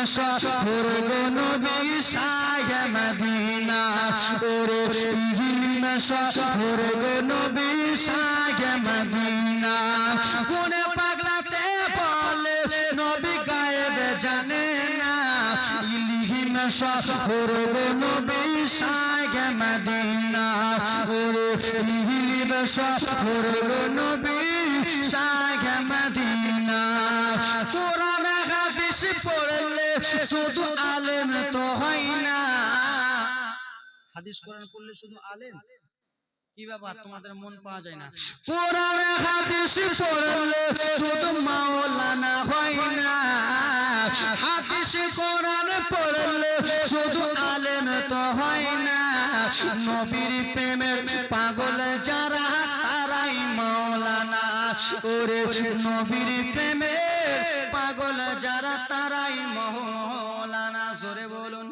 মশহুর গো নবী শাহে মদিনা ওরে ইলমি মশহুর গো নবী শাহে মদিনা কোন পাগলাতে বলে নবী গায়েব জানে না ইলমি মশহুর গো নবী শাহে মদিনা ওরে ইলমি মশহুর গো নবী শাহে মদিনা কোরআন হাদিস পড়লে শুধু আলেম তো হয় না হাদিস কোরআন পড়লে শুধু আলেম কি ব্যাপার তোমাদের মন পাওয়া যায় না কোরআন হাদিস পড়লে শুধু মাওলানা হয় না হাদিস কোরআন পড়লে শুধু আলেম তো হয় না নবীর প্রেমের পাগল যারা তারাই মাওলানা ওরে নবীর প্রেমের পাগল যারা তারাই মাওলানা জোরে বলুন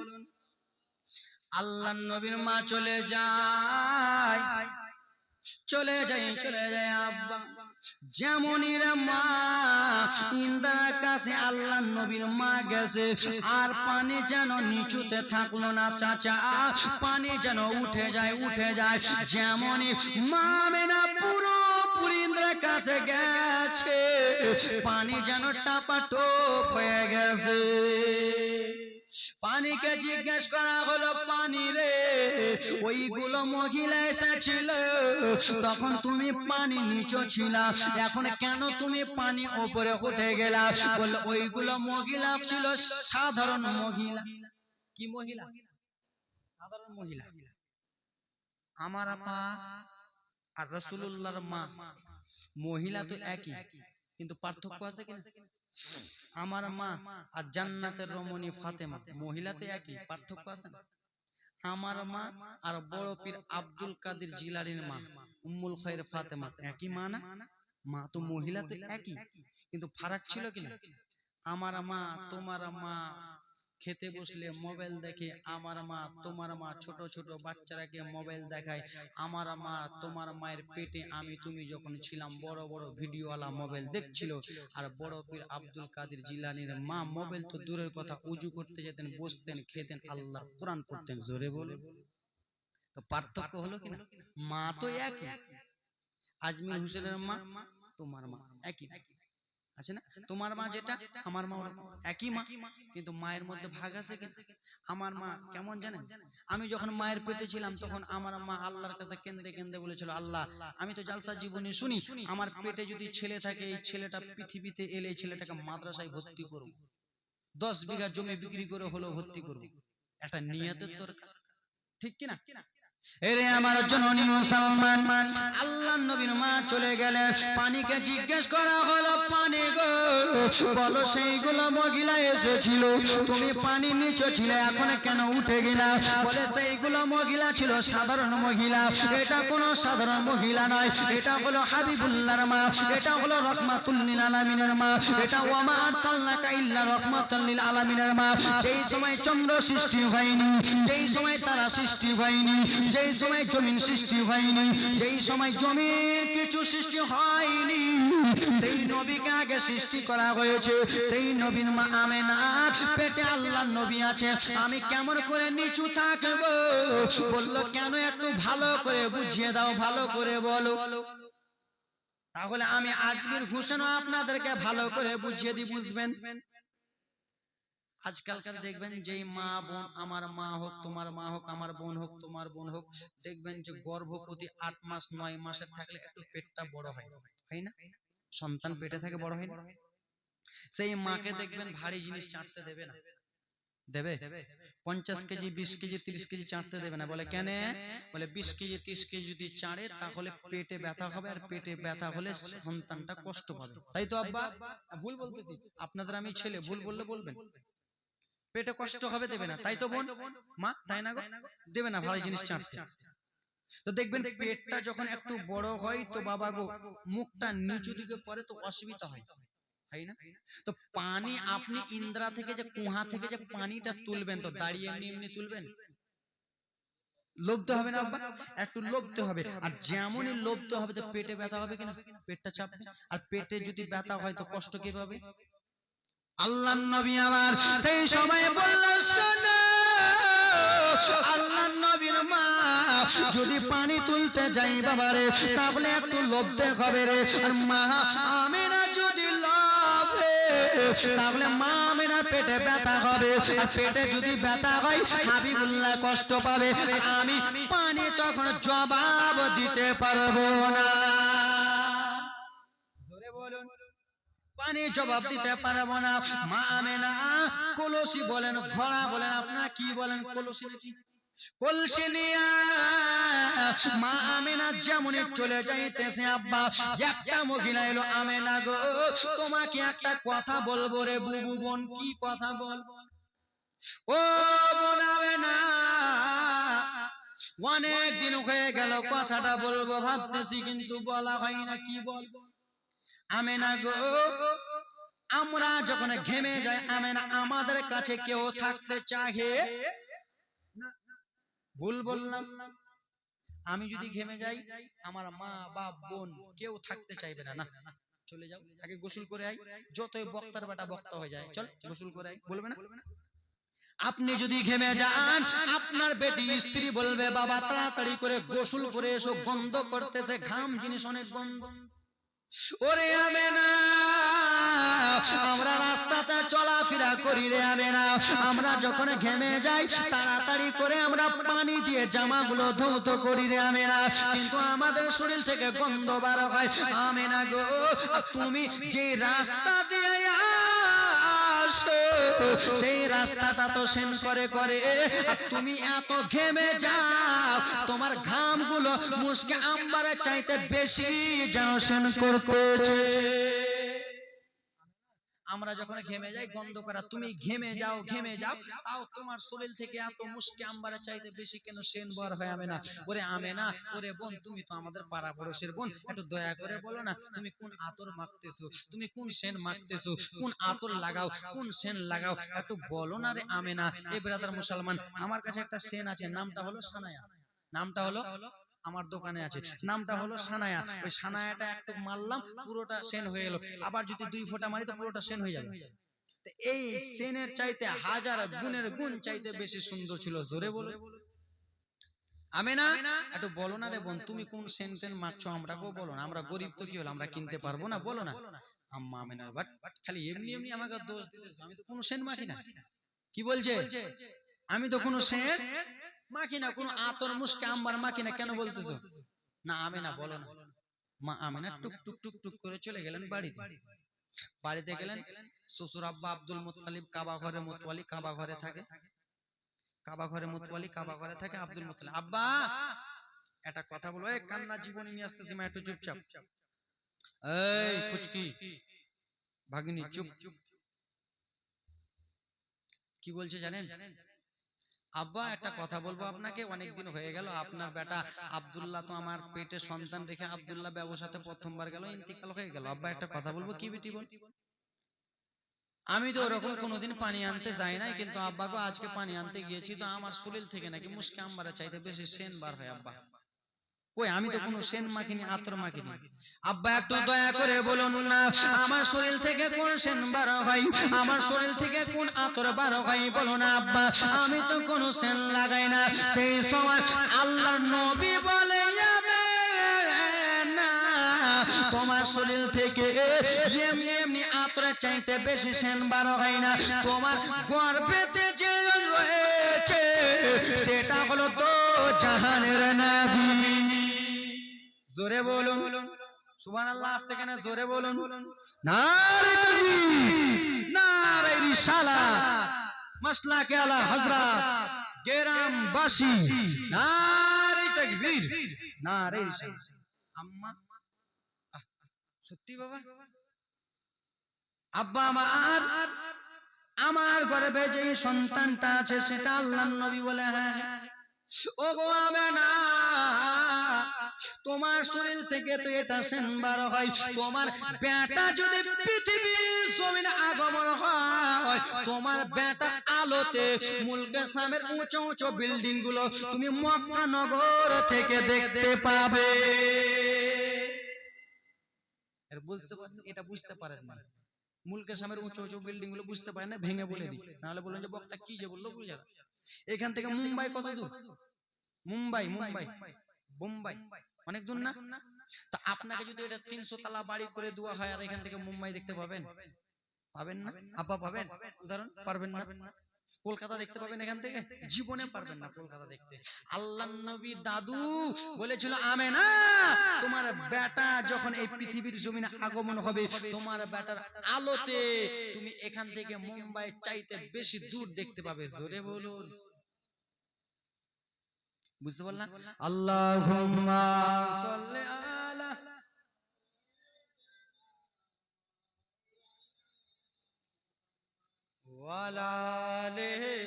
আল্লাহর নবীর মা চলে যায় আব্বা যেমনির মা ইন্দ্রার কাছে আল্লাহর নবীর মা গেছে আর পানি যেন নিচুতে থাকলো না চাচা পানি যেন উঠে যায় যেমনি মা মেনা পুরো ইন্দ্রার কাছে গেছে পানি যেন টাপাটোপ হয়ে গেছে পানিকে জিজ্ঞেস করা হলো পানি রে ওইগুলো মহিলা এসেছিল তখন তুমি পানি নিচে ছিলা এখন কেন তুমি পানি উপরে উঠে গেলা বলল ওইগুলো মহিলা ছিল সাধারণ মহিলা কি মহিলা সাধারণ মহিলা আমার আপা আর রাসূলুল্লাহর মা মহিলা তো একই কিন্তু পার্থক্য আছে কি আমার মা আর জান্নাতের রমণী ফাতেমা মহিলা তো একই পার্থক্য আছে না আমার মা আর বড় পীর আব্দুল কাদের জিলানীর মা উম্মুল খায়র ফাতেমা একই মা না মা তো মহিলা তো একই কিন্তু ফারাক ছিল কি না আমার মা তোমার মা খেতে বসলে মোবাইল দেখে আমার মা তোমার মা ছোট ছোট বাচ্চারাকে মোবাইল দেখায় আমার মা তোমার মায়ের পেটে আমি তুমি যখন ছিলাম বড় বড় ভিডিওওয়ালা মোবাইল দেখছিল আর বড় পীর আব্দুল কাদের জিলানীর মা মোবাইল তো দূরের কথা উজু করতে যেতেন বসতেন খেতেন আল্লাহ কোরআন পড়তেন জোরে বলে তো পার্থক্য হলো কিনা মা তো একই আজমির হোসেনের মা তোমার মা একই আছে না তোমার মা যেটা আমার মা একই মা কিন্তু মায়ের মধ্যে ভাগ আছে কি আমার মা কেমন জানেন আমি যখন মায়ের পেটে ছিলাম তখন আমার মা আল্লাহর কাছে কেঁদে বলেছিল আল্লাহ আমি তো জালসা জীবনী শুনি আমার পেটে যদি ছেলে থাকে এই ছেলেটা পৃথিবীতে এলে ছেলেটাকে মাদ্রাসায় ভর্তি করব 10 বিঘা জমি বিক্রি করে হলো ভর্তি করব একটা নিয়তের দরকার ঠিক কি না এরে আমার জননী মুসলমান আল্লাহর নবীর মা চলে গেলেন পানিকে জিজ্ঞেস করা হলো পানি গো বলো সেইগুলো মহিলা এসেছিল তুমি পানি নিচে ছিলে এখন কেন উঠে গেলা বলে সেইগুলো মহিলা ছিল সাধারণ মহিলা এটা কোনো সাধারণ মহিলা নয় এটা হলো হাবিবুল্লাহর মা এটা হলো রাহমাতুল লিল আলামিনের মা এটা ওয়ামা আরসালনাকা ইল্লা রাহমাতাল লিল আলামিনের মা যেই সময় চন্দ্র সৃষ্টি হয়নি যেই সময় তারা সৃষ্টি হয়নি যেই সময় জমিন সৃষ্টি হয়নি যেই সময় জমির কিছু সৃষ্টি হয়নি সেই নবীকে আগে সৃষ্টি করা হয়েছে সেই নবীর মা আমেনার পেটে আল্লাহর নবী আছে আমি কেমন করে নিচু থাকবো বলল কেন একটু ভালো করে বুঝিয়ে দাও ভালো করে বলো তাহলে আমি আজমির হোসেন আপনাদেরকে ভালো করে বুঝিয়ে দিই বুঝবেন আজকালকার দেখবেন যেই মা বোন আমার মা হোক তোমার মা হোক আমার বোন হোক তোমার বোন হোক দেখবেন যে গর্ভবতী 8 মাস 9 মাসের থাকলে একটু পেটটা বড় হয় তাই না সন্তান পেটে থাকে বড় হয় না সেই মাকে দেখবেন ভারী জিনিস চাটতে দেবে না দেবে 50 কেজি 20 কেজি 30 কেজি চাটতে দেবে না বলে কেন বলে 20 কেজি 30 কেজি যদি চাড়ে তাহলে পেটে ব্যথা হবে আর পেটে ব্যথা হলে সন্তানটা কষ্ট পাবে তাই তো আব্বা ভুল বলতেছি আপনাদের আমি ছেলে ভুল বললে বলবেন পেটে কষ্ট হবে দেবে না তাই তো বোন মা তাই না গো দেবে না ভালো জিনিস চাটতে তো দেখবেন পেটটা যখন একটু বড় হয় তো বাবা গো মুখটা নিচু দিকে পড়ে তো অসুবিধা হয় তাই না তো পানি আপনি ইন্দ্রা থেকে যে কুহা থেকে যে পানিটা তুলবেন তো দাঁড়িয়ে এমনি তুলবেন লবতে হবে না আব্বা একটু লবতে হবে আর যেমনই লবতে হবে তো পেটে ব্যথা হবে কিনা পেটটা চাপবে আর পেটে যদি ব্যথা হয় তো কষ্ট কি পাবে আল্লাহর নবী আমার সেই সময় বলল, শোনো আল্লাহর নবীর মা যদি পানি তুলতে যাই বাবারে তাহলে একটু লবতে হবে রে। আর মা আমিনা যদি লবে তাহলে মা আমিনার পেটে ব্যথা হবে, আর পেটে যদি ব্যথা হয় হাবিবুল্লাহ কষ্ট পাবে, আর আমি পানি তখন জবাব দিতে পারবো না। পানি জবাব দিতে পারবো না। মা আমিনা কলসি বলেন, ঘোড়া বলেন, আপনারা কি বলেন, কলসি নাকি কলসি নিয়া মা আমিনা যেমন চলে যাইতেছে, আব্বা একটা মহিলা এলো, আমিনা গো তোমাকে একটা কথা বলবো রে বুবু বোন। কি কথা বলবো? ও বোন আমিনা, অনেক দিন হয়ে গেল কথাটা বলবো ভাবতেছি কিন্তু বলা হয় না। কি বলবো? আমিনা গো আমরা যখন ঘেমে যাই আমিনা আমাদের কাছে কেউ থাকতে চাহে না। ভুল বললাম? আমি যদি ঘেমে যাই আমার মা বাপ বোন কেউ থাকতে চাইবে না। না চলে যাও, আগে গোসল করে আই। যতই বক্তার বেটা বক্তা হয়ে যায়, চল গোসল করে আই, বলবে না? আপনি যদি ঘেমে যান আপনার বেটি স্ত্রী বলবে বাবা তাড়াতাড়ি করে গোসল করে এসো, গন্ধ করতেছে, ঘাম জিনিস অনেক গন্ধ। ওরে আমিনা আমরা রাস্তাতে চলাফেরা করি রে আমিনা, আমরা যখন ঘেমে যাই তাড়াতাড়ি করে আমরা পানি দিয়ে জামাগুলো ধৌত করি রে আমিনা, কিন্তু আমাদের শরীর থেকে গন্ধ বার হয়। আমিনা গো তুমি যে রাস্তা দিয়ে আসো সেই রাস্তাটা তো সেন করে করে, আর তুমি এত ঘেমে যাও তোমার ঘামগুলো মুশকে আম্বারের চাইতে বেশি যেন সেন করতেছে। আমরা যখন ঘেমে যাই গন্ধ করা, তুমি ঘেমে যাও তাও তোমার শরীর থেকে এত মুশকে আম্বারের চাইতে বেশি কেন সেন বার হয় আমিনা? ওরে আমিনা, ওরে বোন তুমি তো আমাদের পাড়া পড়োশের বোন, একটু দয়া করে বলো না তুমি কোন আতর মাখতেছো, তুমি কোন সেন মাখতেছো, কোন আতর লাগাও, কোন সেন লাগাও, একটু বলো না রে আমিনা। এই ব্রাদার মুসলমান, আমার কাছে একটা সেন আছে, নামটা হলো সানায়া। নামটা হলো, আমার দোকানে আছে, নামটা হলো সানায়া। ওই সানায়াটা একটু মারলাম পুরোটা সেন হয়ে গেল, আবার যদি 2 ফোঁটা মারি তো পুরোটা সেন হয়ে যাবে। এই সেনের চাইতে হাজার গুণের গুণ চাইতে বেশি সুন্দর ছিল। জোরে বলো আমিনা, একটু বলো না রে বোন তুমি কোন সেন টেন মাখছো, আমরাকেও বলো না, আমরা গরিব তো কি হলো আমরা কিনতে পারবো না, বলো না। আম্মা আমিনা বাট খালি এমনি এমনি আমাকে দোষ দিতেছো, আমি তো কোনো সেন মাখি না। কি বলছে? আমি তো কোনো সেন মাখি না, কোনো আতর মুশকে আম্বার মাখি না, কেন বলতেছো? না আমিনা বলো না। মা আমিনা টুক টুক টুক টুক করে চলে গেলেন বাড়িতে। বাড়িতে গেলেন, শ্বশুর আব্বা আব্দুল মুত্তালিব কাবা ঘরে মুতওয়ালি, কাবা ঘরে থাকে, কাবা ঘরে মুতওয়ালি, কাবা ঘরে থাকে আব্দুল মুত্তালিব। আব্বা একটা কথা বলো, এই কান্না জীবনী নিয়ে আসতেছি মা, একটু চুপচাপ। এই পুচকি ভাগিনী চুপ। কি বলছে জানেন? আব্বা একটা কথা বলবো আপনাকে, অনেকদিন হয়ে গেল আপনার বেটা আব্দুল্লাহ তো আমার পেটে সন্তান রেখে আব্দুল্লাহ ব্যবসাতে প্রথমবার গেল, ইন্তিকাল হয়ে গেল। আব্বা একটা কথা বলবো। কি বেটি বল? আমি তো ওরকম কোনোদিন পানি আনতে যাই নাই, কিন্তু আব্বা গো আজকে পানি আনতে গিয়েছি তো আমার শরীর থেকে নাকি মুশকে আম্বারের চাইতে বেশি সেন বার হয়। আব্বা কই আমি তো কোনো সেন মাখিনি, আতর মাখিনি। আব্বা একটু দয়া করে বলুন না আমার শরীর থেকে কোন সেন বার হয়, আমার শরীর থেকে কোন আতর বার হয়, বলো না আব্বা। আমি তো কোনো সেন লাগাই না। সেই সময় আল্লাহর নবী বলে যাবে না তোমার শরীর থেকে এমনি এমনি আতরের চাইতে বেশি সেন বার হয় না, তোমার গর্ভেতে যে রয়েছে সেটা হলো তো জাহানের নবী। জোরে বলুন সুবহানাল্লাহ। আস্তে কেন জোরে বলুন। নারে তাকবীর, নারে রিসালাত, মাসলাকে আলা হযরত গ্রামবাসী, নারে তাকবীর, নারে রিসালাত। আম্মা সত্যি বাবা, আব্বা আমার গর্ভে যে সন্তানটা আছে সেটা আল্লাহর নবী বলে হ্যাঁ। ওগো আমিনা তোমার শরীর থেকে তো এটা সেন বার হয়, তোমার বেটা যদি পৃথিবীর জমিনে আগমন হয় তোমার বেটা আলোতে মুলকে শামের উঁচু উঁচু বিল্ডিং গুলো তুমি মক্কা নগর থেকে দেখতে পাবে। এর বলতে এটা বুঝতে পারেন না। মুলকের সামনে উঁচু উঁচু বিল্ডিং গুলো বুঝতে পারে না, ভেঙে বলে দিই, নাহলে বললেন যে বক্তা কি যে বললো বুঝে না। এখান থেকে মুম্বাই কত দূর? মুম্বাই মুম্বাই বোম্বাই অনেক দূর না? তো আপনাকে যদি এটা 300 তলা বাড়ি করে দেওয়া হয়, আর এখান থেকে মুম্বাই দেখতে পাবেন? পাবেন না আব্বা, পাবেন? উদাহরণ পারবেন না। কলকাতা দেখতে পাবেন এখান থেকে? জীবনে পারবেন না কলকাতা দেখতে। আল্লাহর নবী দাদু বলেছিল, আমেনা তোমার বেটা যখন এই পৃথিবীর জমিনে আগমন হবে, তোমার বেটার আলোতে তুমি এখান থেকে মুম্বাই চাইতে বেশি দূর দেখতে পাবে। জোরে বলুন, বুঝতে পারলাম? আল্লাহুম্মা সাল্লি আলা ওয়ালা আলিহি।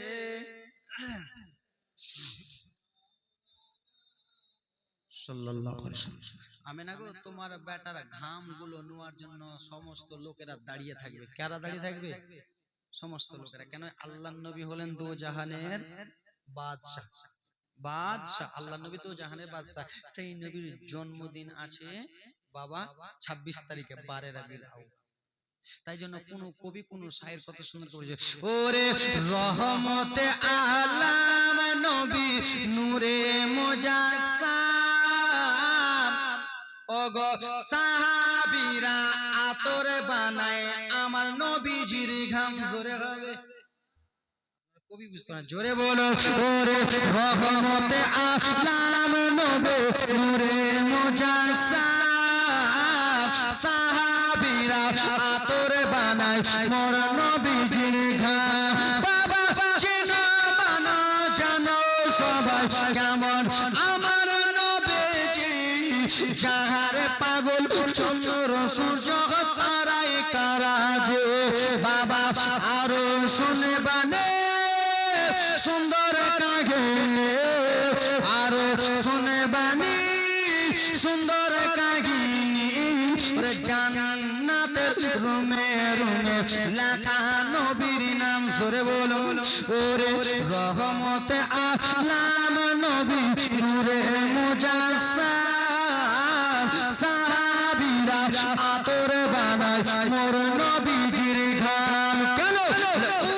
আমেনা গো, তোমার বেটার ঘাম গুলো নোয়ার জন্য সমস্ত লোকেরা দাঁড়িয়ে থাকবে। কারা দাঁড়িয়ে থাকবে? সমস্ত লোকেরা। কেন? আল্লাহর নবী হলেন দো জাহানের বাদশা। বাদশা আল্লাহর নবী দো জাহানের বাদশা। সেই নবীর জন্মদিন আছে বাবা 26 তারিখে 12 রবিউল আউয়াল। তাই জন্য কোন কবি কোন শায়ের কত সুন্দর করে বলেছে, ওরে রহমতে আলাম নবী নূরে মুজাসসাম, ওগো সাহাবীরা আতর বানায় আমার নবীজির ঘাম। জোরে হবে, কবি বুঝতো না, জোরে বলো। ওরে রহমতে আলাম নবী নূরে মুজাসসাম, সাহাবীরা আতর বানায় মোর নবীজির ঘাম। বাবা চেনো মানো জানো সবাই কেমন আমার নবীজি, যাহার পাগল চন্দ্র সূর্য তারাই কারাজ। বাবা আরো শুনে বানে সুন্দর কাহিনী, আরো শুনে বানি সুন্দর কাহিনী। জান্নাতের রুমে রুমে লেখা নবীর নাম। জোরে বলুন, ওরে রহমতে আলাম নবী নূরে মুজাসসাম, সাহাবীরা আতর বানায় মোর নবীজির ঘাম। কেন?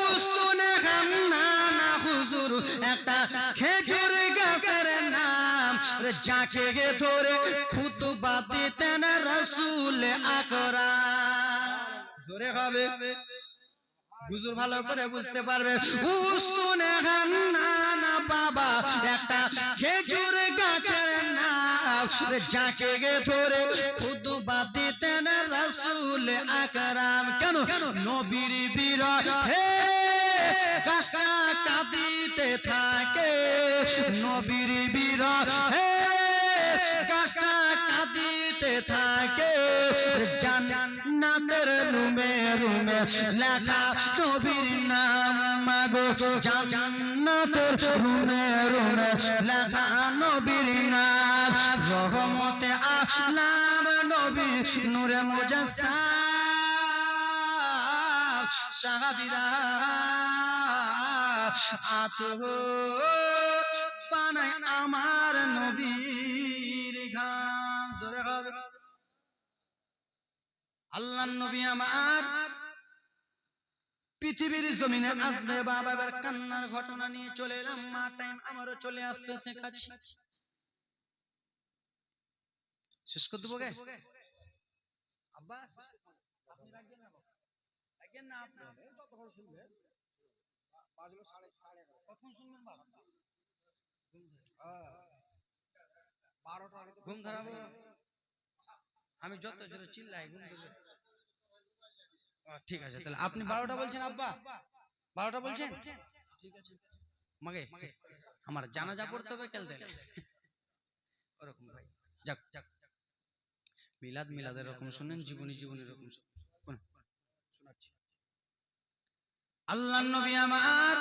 উস্তুনে খান্না না হুজুর একটা খেজুর গাছের নাম, যাকে ধরে খুতবা দিতেন রাসূল আকরাম। জোরে হবে, হুজুর ভালো করে বুঝতে পারবে। উস্তুনে খান্না না বাবা একটা খেজুর গাছের নাম, যাকে ধরে খুতবা দিতেন রাসূল আকরাম। কেন? নবীর বিরহে গাছটা কাঁদিতে থাকে, নবীর বিরহে গাছটা কাঁদিতে থাকে। জান্নাতের রুমে রুমে লেখা নবীর নাম। মাগো জান্নাতের রুমে রুমে লেখা নবীর নাম। রহমতে আলাম নবী নূরে মুজাসসাম, সাহাবীরা আতর বানায় আমার নবীর ঘাম। জোরে হবে। আল্লাহর নবী আমার পৃথিবীর জমিনে আসবে বাবা। এবার কান্নার ঘটনা নিয়ে চলে এলাম। মা টাইম আমারও চলে আসতে শেখাচ্ছি। শেষ করে দেবো গে আব্বা? আপনি রাখবেন না, রাখবেন না আপনি, ততক্ষণ শুনবেন। বাজলো 11:30, কতক্ষণ শুনবেন বাবা? 12টা ঘুম ধরাবো আমি, যত জোরে চিল্লাই ঘুম ধরবে। ঠিক আছে, তাহলে আপনি 12টা বলছেন আব্বা? 12টা বলছেন? ঠিক আছে। মাগে আমার জানাজা পড়তে হবে কাল দিলে ওরকম ভাই। যাক যাক, মিলাদ মিলাদ এরকম শুনেন, জীবনী জীবনী এরকম শোনাচ্ছি। আল্লাহর নবী আমার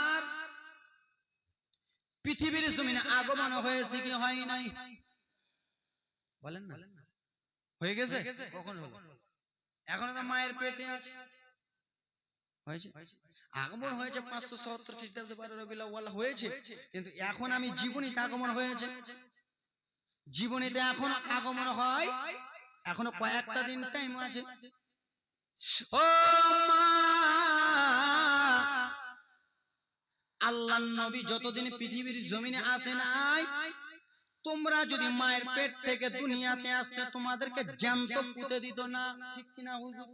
পৃথিবীর জমিনে আগমন হয়েছে কি হয় নাই? বলেন না। হয়ে গেছে? কখন হলো? এখনো তো মায়ের পেটে আছে। হয়েছে? আগমন হয়েছে 577 খ্রিস্টাব্দে 12 রবিউল আউয়াল হয়েছে, কিন্তু এখন আমি জীবনীতে আগমন হয়েছে। জীবনীতে এখনো আগমন হয়, এখনো কয়েকটা দিন টাইম আছে। ও মা, আল্লাহর নবী যতদিন পৃথিবীর জমিনে আসে নাই, তোমরা যদি মায়ের পেট থেকে দুনিয়াতে আসতে তোমাদেরকে জ্যান্ত পুঁতে দিত না, ঠিক কিনা হুজুর?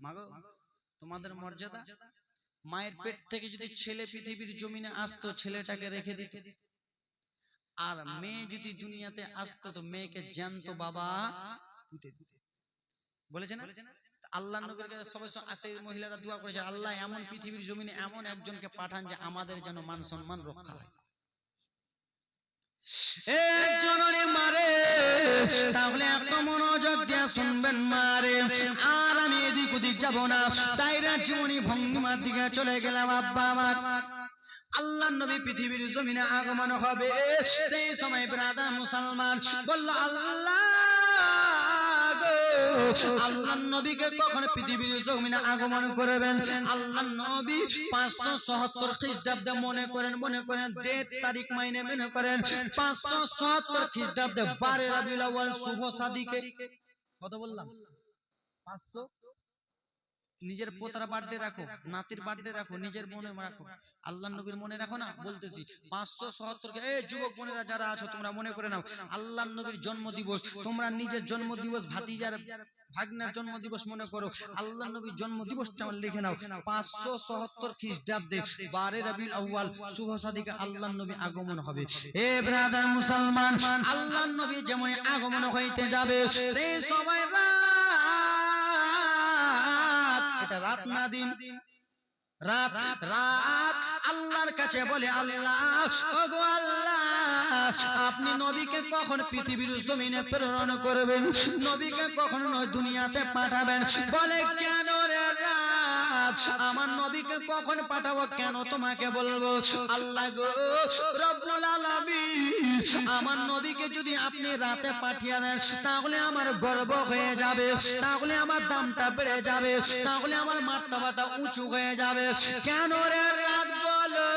মাগো, তোমাদের মর্যাদা, মায়ের পেট থেকে যদি ছেলে পৃথিবীর জমিনে আসতো ছেলেটাকে রেখে দিত, আর মেয়ে যদি দুনিয়াতে আসতো তো মেয়েকে জ্যান্ত বাবা পুঁতে দিত। বলেছে না? আল্লাহ নবীর কাছে সবাই আসে, মহিলারা দোয়া করেছে, আল্লাহ এমন পৃথিবীর জমিনে এমন একজনকে পাঠান যে আমাদের যেন মান সম্মান রক্ষা হয়। একজনের মারে, তাহলে এত মনোযোগ দিয়ে শুনবেন মারে, আর আমি এদিক ওদিক যাব না, তাইরা জীবনী ভঙ্গিমার দিকে চলে গেলাম। আব্বা আমার, আল্লাহ নবী পৃথিবীর জমিনে আগমন হবে, সেই সময় ব্রাদার মুসলমান বলল, আল্লাহ আল্লাহ নবীকে কখন পৃথিবীর জমিনে আগমন করবেন? আল্লাহ নবী 577 খ্রিস্টাব্দে মনে করেন ডেট তারিখ মাইনে মনে করেন 577 খ্রিস্টাব্দে 12 রবিউল আউয়াল শুভ সাদিকে, কত বললাম? 500। নিজের পোতার বার্থডে রাখো, নাতির বার্থডে রাখো, নিজের মনে রাখো, আল্লাহ নবীর মনে রাখো না। বলতেছি 577 কে, এই যুবক বোনেরা যারা আছো তোমরা মনে করে নাও, আল্লাহ নবীর জন্ম দিবস, তোমরা নিজের জন্ম দিবস, ভাতিজার ভাগ্নের জন্ম দিবস মনে করো, আল্লাহ নবীর জন্ম দিবসটা লিখে নাও। 577 খ্রিস্টাব্দে 12 রবিউল আউয়াল শুভ সাদিকে আল্লাহ নবী আগমন হবে। এ ব্রাদার মুসলমান, আল্লাহ নবী যেমন আগমন হইতে যাবে, সেই সময় রাত না দিন, রাত রাত আল্লাহর কাছে বলে, আল্লাহ ওগো আল্লাহ, আপনি নবীকে কখন পৃথিবীর জমিনে প্রেরণ করবেন? নবীকে কখন দুনিয়াতে পাঠাবেন? বলে, কেন রে রাত, আমার নবীকে কখন পাঠাবো, কেন তোমাকে বলবো? আল্লাহ গো রব্বুল আলামিন, আমার নবীকে যদি আপনি রাতে পাঠিয়ে দেন তাহলে আমার গর্ব হয়ে যাবে, তাহলে আমার দামটা বেড়ে যাবে, তাহলে আমার মার্তবাটা উঁচু হয়ে যাবে। কেন রে রাত বলো,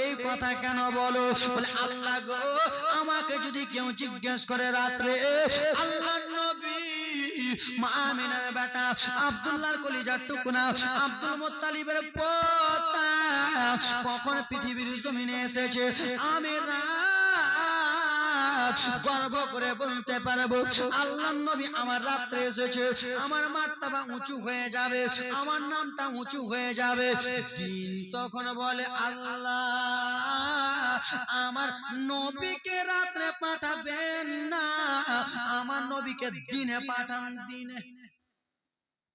এই কথা কেন বলো? বলে, আল্লাহ গো, আমাকে যদি কেউ জিজ্ঞেস করে রাত্রে, আল্লাহ নবী মা আমিনার বেটা আব্দুল্লাহর কলিজার টুকরা আব্দুল মুত্তালিবের পোতা কখন পৃথিবীর জমিনে এসেছে, আমি গর্ব করে বলতে পারবো, আল্লাহ নবী আমার রাত্রে এসেছে, আমার মার্তবা উঁচু হয়ে যাবে, আমার নামটা উঁচু হয়ে যাবে। দিন তখন বলে, আল্লাহ আমার নবীকে রাত্রে পাঠাবেন না, আমার নবীকে দিনে পাঠান। দিনে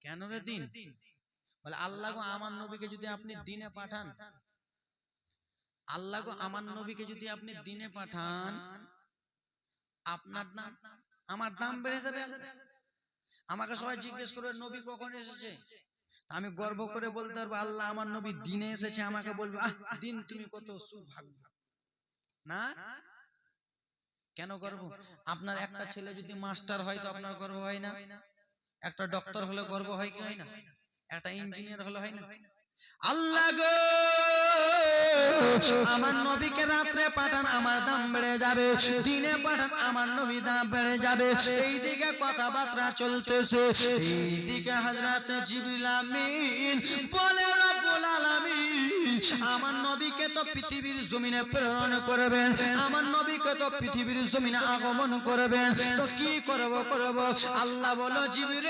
কেন রে দিন? বলে, আল্লাহ গো, আমার নবীকে যদি আপনি দিনে পাঠান, আল্লাহ গো, আমার নবীকে যদি আপনি দিনে পাঠান, আপনার দাম, আমার দাম বেড়ে যাবে। আমাকে সবাই জিজ্ঞেস করবে নবী কখন এসেছে, আমি গর্ব করে বলতে পারবো, আল্লাহ আমার নবী দিনে এসেছে। আমাকে বলবে, আহ দিন তুমি কত সুভাগ্য না। কেন গর্ব? আপনার একটা ছেলে যদি মাস্টার হয় তো আপনার গর্ব হয় না? একটা ডক্টর হলে গর্ব হয় কি হয় না? একটা ইঞ্জিনিয়ার হলে হয় না? আল্লাহ গো, আমার নবীকে রাত্রে পাঠান, আমার দাম বেড়ে যাবে, দিনে পাঠান, আমার নবী দাম বেড়ে যাবে। এইদিকে কথাবার্তা চলতেছে, এইদিকে হযরত জিবরিল আমিন বলে, রব্বুল আলামিন আমার নবীকে তো পৃথিবীর জমিনে প্রেরণ করবেন, আমার নবীকে তো পৃথিবীর জমিনে আগমন করবেন, তো কি করব? আল্লাহ বলো, জিবরিল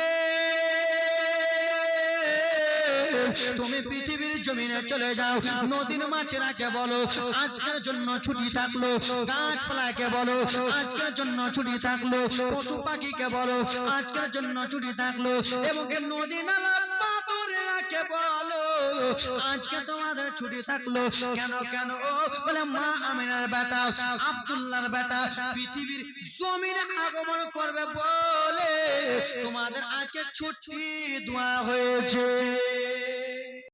তুমি পৃথিবীর জমিনে চলে যাও, নদীর মাছেরাকে বলো আজকের জন্য ছুটি থাকলো, গাছপালাকে বলো আজকের জন্য ছুটি থাকলো, পশু পাখিকে বলো আজকের জন্য ছুটি থাকলো, এবং নদী নালা পাথরেরাকে বলো আজকে তোমাদের ছুটি থাকলো। কেন? বলে, মা আমিনার বেটা আব্দুল্লাহর বেটা পৃথিবীর জমিনে আগমন করবে বলে তোমাদের আজকে ছুটি দেওয়া হয়েছে।